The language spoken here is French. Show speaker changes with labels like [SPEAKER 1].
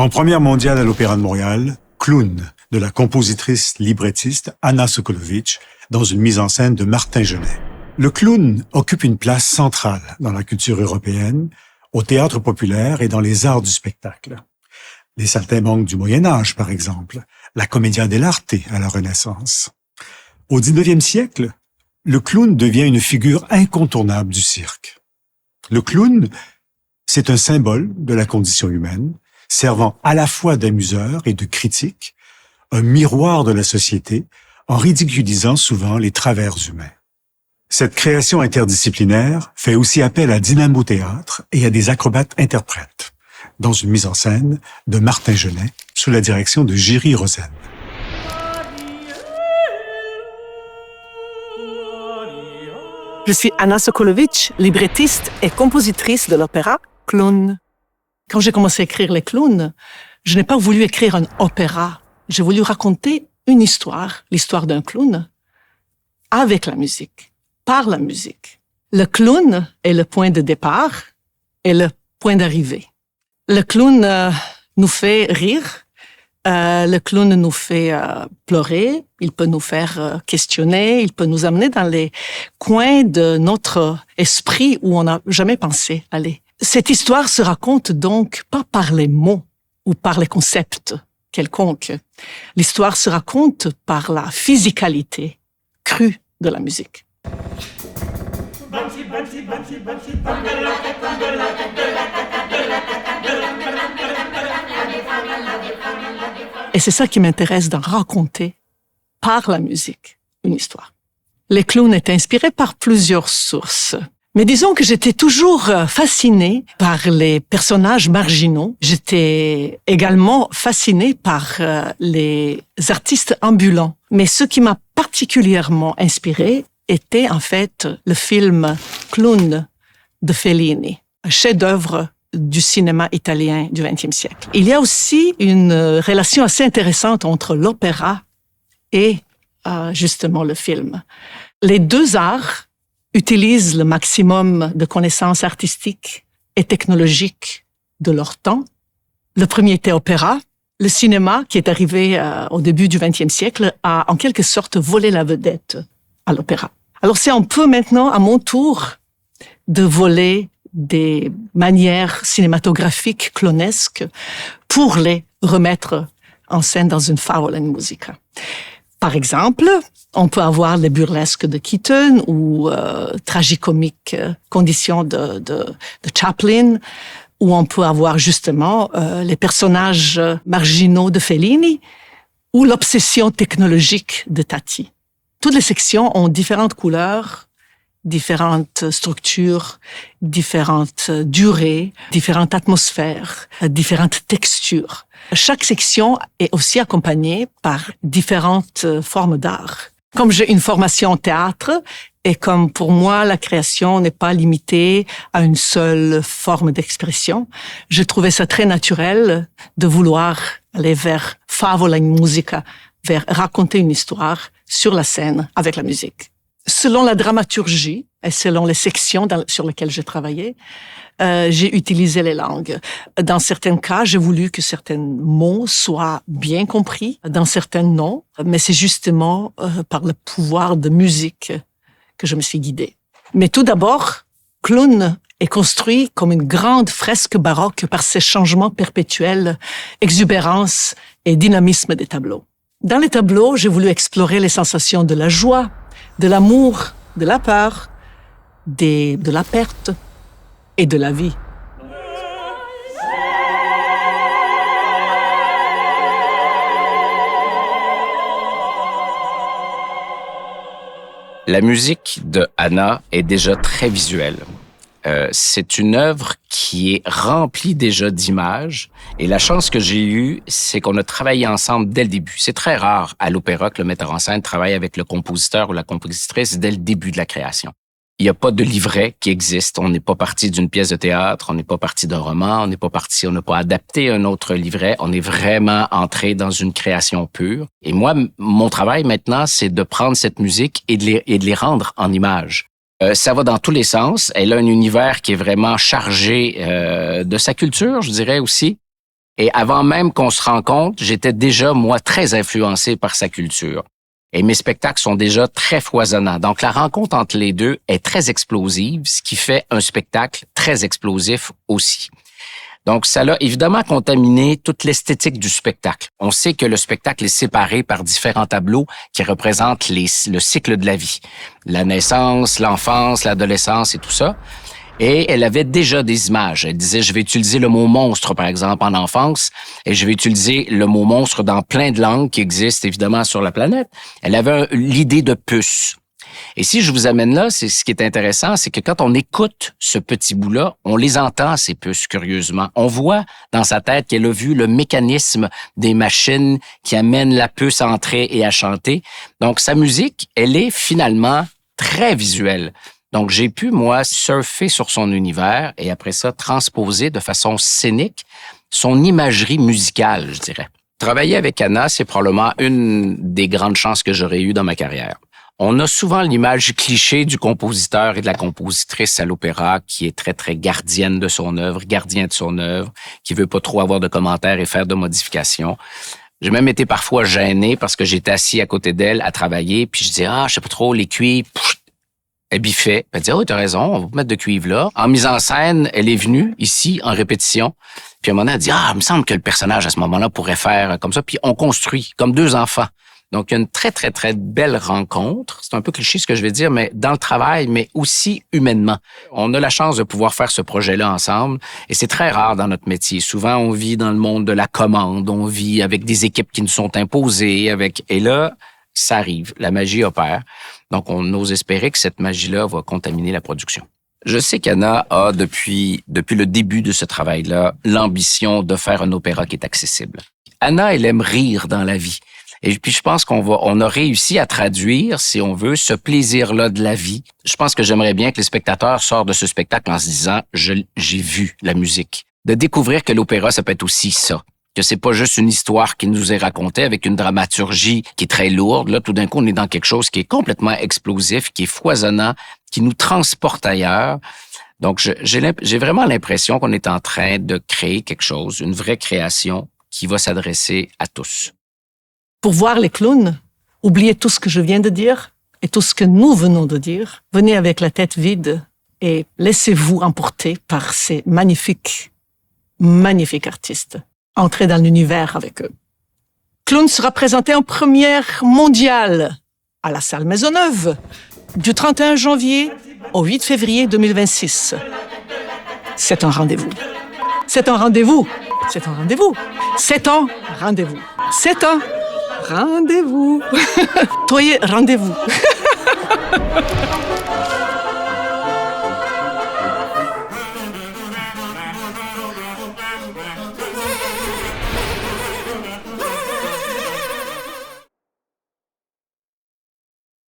[SPEAKER 1] En première mondiale à l'Opéra de Montréal, Clown, de la compositrice librettiste Anna Sokolovitch, dans une mise en scène de Martin Genet. Le clown occupe une place centrale dans la culture européenne, au théâtre populaire et dans les arts du spectacle. Les saltimbanques du Moyen Âge, par exemple, la commedia dell'arte à la Renaissance. Au 19e siècle, le clown devient une figure incontournable du cirque. Le clown, c'est un symbole de la condition humaine, servant à la fois d'amuseur et de critique, un miroir de la société, en ridiculisant souvent les travers humains. Cette création interdisciplinaire fait aussi appel à Dynamo Théâtre et à des acrobates interprètes, dans une mise en scène de Martin Genet, sous la direction de Jiří Rosen.
[SPEAKER 2] Je suis Anna Sokolovitch, librettiste et compositrice de l'opéra Clown. Quand j'ai commencé à écrire les clowns, je n'ai pas voulu écrire un opéra. J'ai voulu raconter une histoire, l'histoire d'un clown, avec la musique, par la musique. Le clown est le point de départ et le point d'arrivée. Le clown nous fait rire, le clown nous fait pleurer, il peut nous faire questionner, il peut nous amener dans les coins de notre esprit où on n'a jamais pensé aller. Cette histoire se raconte donc pas par les mots ou par les concepts quelconques. L'histoire se raconte par la physicalité crue de la musique. Et c'est ça qui m'intéresse d'en raconter par la musique une histoire. Les clowns étaient inspirés par plusieurs sources. Mais disons que j'étais toujours fascinée par les personnages marginaux. J'étais également fascinée par les artistes ambulants. Mais ce qui m'a particulièrement inspirée était en fait le film Clown de Fellini, un chef-d'œuvre du cinéma italien du XXe siècle. Il y a aussi une relation assez intéressante entre l'opéra et justement le film. Les deux arts utilisent le maximum de connaissances artistiques et technologiques de leur temps. Le premier était opéra. Le cinéma, qui est arrivé au début du XXe siècle, a en quelque sorte volé la vedette à l'opéra. Alors c'est un peu maintenant à mon tour de voler des manières cinématographiques clownesques pour les remettre en scène dans une Favola musica. Par exemple, on peut avoir les burlesques de Keaton ou tragicomiques conditions de Chaplin, ou on peut avoir justement les personnages marginaux de Fellini ou l'obsession technologique de Tati. Toutes les sections ont différentes couleurs, différentes structures, différentes durées, différentes atmosphères, différentes textures. Chaque section est aussi accompagnée par différentes formes d'art. Comme j'ai une formation en théâtre et comme pour moi la création n'est pas limitée à une seule forme d'expression, je trouvais ça très naturel de vouloir aller vers Favola musica, vers raconter une histoire sur la scène avec la musique. Selon la dramaturgie et selon les sections sur lesquelles j'ai travaillé, j'ai utilisé les langues. Dans certains cas, j'ai voulu que certains mots soient bien compris, dans certains non, mais c'est justement par le pouvoir de musique que je me suis guidée. Mais tout d'abord, Clown est construit comme une grande fresque baroque par ses changements perpétuels, exubérance et dynamisme des tableaux. Dans les tableaux, j'ai voulu explorer les sensations de la joie, de l'amour, de la peur, de la perte et de la vie.
[SPEAKER 3] La musique de Anna est déjà très visuelle. C'est une œuvre qui est remplie déjà d'images. Et la chance que j'ai eue, c'est qu'on a travaillé ensemble dès le début. C'est très rare à l'opéra que le metteur en scène travaille avec le compositeur ou la compositrice dès le début de la création. Il n'y a pas de livret qui existe. On n'est pas parti d'une pièce de théâtre, on n'est pas parti d'un roman, on n'a pas adapté un autre livret. On est vraiment entré dans une création pure. Et moi, mon travail maintenant, c'est de prendre cette musique et de les rendre en images. Ça va dans tous les sens. Elle a un univers qui est vraiment chargé de sa culture, je dirais aussi. Et avant même qu'on se rencontre, j'étais déjà, moi, très influencé par sa culture. Et mes spectacles sont déjà très foisonnants. Donc, la rencontre entre les deux est très explosive, ce qui fait un spectacle très explosif aussi. Donc, ça l'a évidemment contaminé toute l'esthétique du spectacle. On sait que le spectacle est séparé par différents tableaux qui représentent le cycle de la vie. La naissance, l'enfance, l'adolescence et tout ça. Et elle avait déjà des images. Elle disait, je vais utiliser le mot monstre, par exemple, en enfance, et je vais utiliser le mot monstre dans plein de langues qui existent, évidemment, sur la planète. Elle avait l'idée de puce. Et si je vous amène là, c'est ce qui est intéressant, c'est que quand on écoute ce petit bout-là, on les entend, ces puces, curieusement. On voit dans sa tête qu'elle a vu le mécanisme des machines qui amènent la puce à entrer et à chanter. Donc, sa musique, elle est finalement très visuelle. Donc, j'ai pu, moi, surfer sur son univers et après ça, transposer de façon scénique son imagerie musicale, je dirais. Travailler avec Anna, c'est probablement une des grandes chances que j'aurais eues dans ma carrière. On a souvent l'image cliché du compositeur et de la compositrice à l'opéra qui est très, très gardienne de son œuvre, gardien de son œuvre, qui veut pas trop avoir de commentaires et faire de modifications. J'ai même été parfois gêné parce que j'étais assis à côté d'elle à travailler, puis je disais, je sais pas trop, les cuivres, elle biffait. Elle disait, t'as raison, on va mettre de cuivre là. En mise en scène, elle est venue ici, en répétition. Puis à un moment donné, elle dit, il me semble que le personnage, à ce moment-là, pourrait faire comme ça. Puis on construit, comme deux enfants. Donc, il y a une très, très, très belle rencontre. C'est un peu cliché ce que je vais dire, mais dans le travail, mais aussi humainement. On a la chance de pouvoir faire ce projet-là ensemble. Et c'est très rare dans notre métier. Souvent, on vit dans le monde de la commande. On vit avec des équipes qui nous sont imposées. Et là, ça arrive. La magie opère. Donc, on ose espérer que cette magie-là va contaminer la production. Je sais qu'Anna a, depuis le début de ce travail-là, l'ambition de faire un opéra qui est accessible. Anna, elle aime rire dans la vie. Et puis, je pense on a réussi à traduire, si on veut, ce plaisir-là de la vie. Je pense que j'aimerais bien que les spectateurs sortent de ce spectacle en se disant, j'ai vu la musique. De découvrir que l'opéra, ça peut être aussi ça. Que c'est pas juste une histoire qui nous est racontée avec une dramaturgie qui est très lourde. Là, tout d'un coup, on est dans quelque chose qui est complètement explosif, qui est foisonnant, qui nous transporte ailleurs. Donc, j'ai vraiment l'impression qu'on est en train de créer quelque chose, une vraie création qui va s'adresser à tous.
[SPEAKER 2] Pour voir les clowns, oubliez tout ce que je viens de dire et tout ce que nous venons de dire. Venez avec la tête vide et laissez-vous emporter par ces magnifiques artistes. Entrez dans l'univers avec eux. Clown sera présenté en première mondiale à la Salle Maisonneuve du 31 janvier au 8 février 2026. C'est un rendez-vous. C'est un rendez-vous. C'est un rendez-vous. C'est un rendez-vous. C'est un rendez-vous. Toyez rendez-vous.